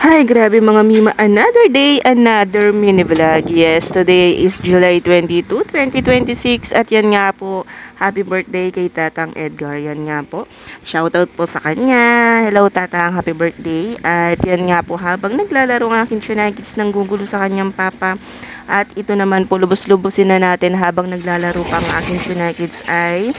Hi, grabe mga Mima. Another day, another mini vlog. Yes, today is July 22, 2026. At yan nga po, happy birthday kay Tatang Edgar. Yan nga po. Shoutout po sa kanya. Hello Tatang, happy birthday. At yan nga po, habang naglalaro ang aking tsunagits ng gugulo sa kanyang papa. At ito naman po, lubos-lubosin na natin habang naglalaro pa ang aking tsunagits ay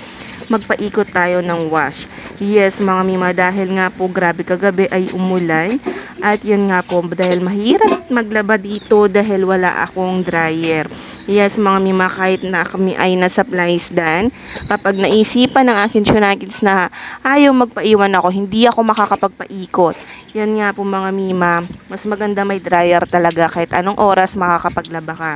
magpaikot tayo ng wash. Yes, mga Mima, dahil nga po grabe kagabi ay umulan. At yun nga po, dahil mahirap maglaba dito dahil wala akong dryer. Yes, mga Mima, kahit na kami ay nasa Plaisdan, kapag naisipan ng aking tsunagits na ayaw magpaiwan ako, hindi ako makakapagpaikot. Yan nga po mga Mima, mas maganda may dryer talaga kahit anong oras makakapaglaba ka.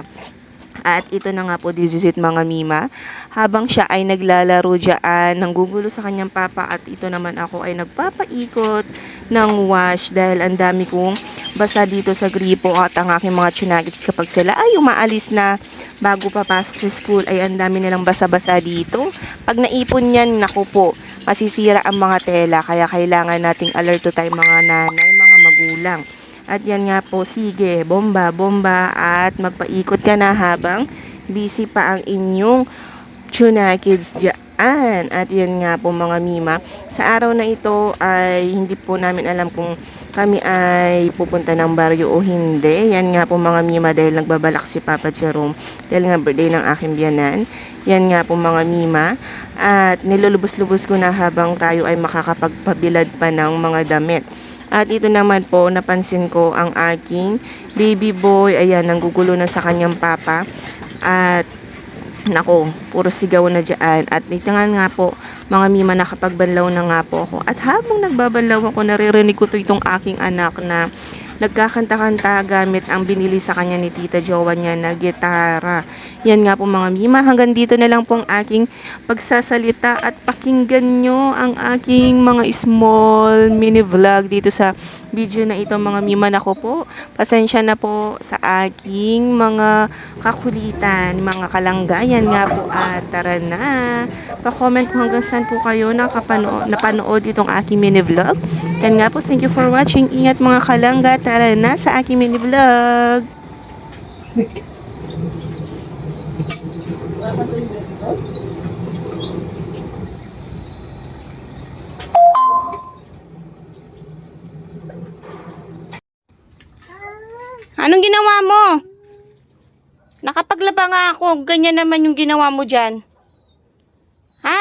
At ito na nga po, this is it mga Mima. Habang siya ay naglalaro dyan, nanggugulo sa kanyang papa, at ito naman ako ay nagpapaikot ng wash dahil ang dami kong basa dito sa gripo. At ang aking mga tsunagits kapag sila ay umaalis na bago papasok sa school ay ang dami nilang basa-basa dito. Pag naipon yan, naku po, masisira ang mga tela. Kaya kailangan nating alerto tayo mga nanay, mga magulang. At yan nga po, sige, bomba, bomba, at magpaikot ka na habang busy pa ang inyong tsunagits dyan. At yan nga po mga Mima, sa araw na ito ay hindi po namin alam kung kami ay pupunta ng baryo o hindi. Yan nga po mga Mima, dahil nagbabalak si Papa Jerome dahil nga birthday ng aking biyanan. Yan nga po mga Mima, at nilulubos-lubos ko na habang tayo ay makakapagpabilad pa ng mga damit. At ito naman po, napansin ko ang aking baby boy. Ayan, nanggugulo na sa kanyang papa. At nako, puro sigaw na dyan. At ito nga po, mga Mima, nakapagbanlaw na nga po ako. At habang nagbabanlaw ako, naririnig ko itong aking anak na nagkakanta-kanta gamit ang binili sa kanya ni Tita Jowa niya na gitara. Yan nga po mga Mima, hanggang dito na lang po ang aking pagsasalita at pakinggan nyo ang aking mga small mini vlog dito sa video na ito mga Mima. Nako po, pasensya na po sa aking mga kakulitan, mga kalanggayan nga po. At tara na, pa-comment po hanggang saan po kayo napanood itong aking mini vlog. Yan nga po, thank you for watching. Ingat mga kalangga, tara na sa aking mini vlog. Anong ginawa mo? Nakapaglaba nga ako. Ganyan naman yung ginawa mo dyan. Ha?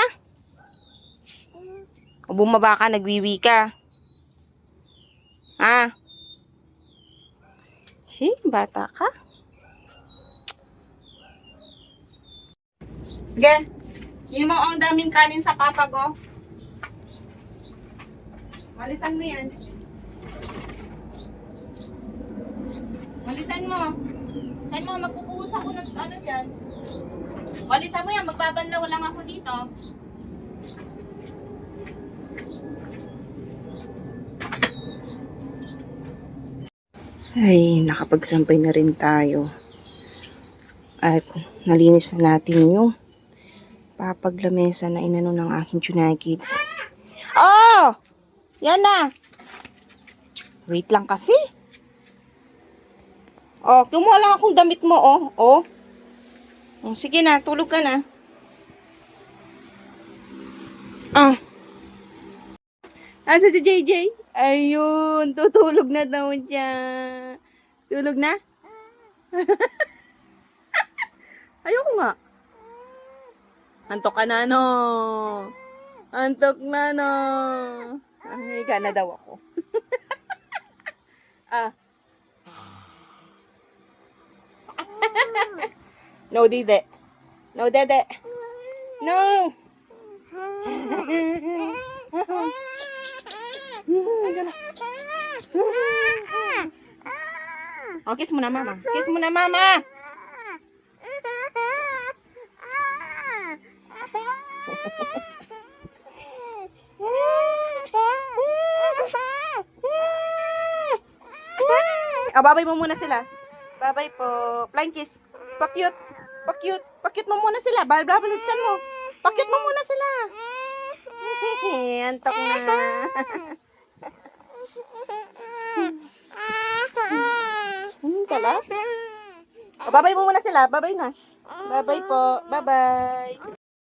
O bumaba ka, nagwiwi ka. Ha? Bata ka? Sige. Yung mo ang daming kanin sa papa ko. Malisan mo yan. Walisan mo. Saan mo, magpupuhos ako ng ano dyan. Walisan mo yan, magbabanlaw lang ako dito. Ay, nakapagsampay na rin tayo. At nalinis na natin yung papaglamesa na inano ng aking tsunagits. Oh! Yan na! Wait lang kasi. Oh, kumuha lang akong damit mo, oh. Oh. Oh, sige na, tulog ka na. Ah. Asa si JJ? Ayun, tutulog na daw siya. Tulog na? Ayoko nga. Antok ka na, no? Antok na, no? Ay, ka na daw ako. Ah. No, dede. No, dede. No. Oh, kiss mo na mama. Kiss mo na mama. Oh, babay mo muna sila. Babay po. Flying kiss. Pa-cute. Pa-cute. Pa-cute mo muna sila. Balbalalisan mo. Pa-cute mo muna sila. Antok na. love? O, babay mo muna sila. Babay na. Babay po. Bye-bye.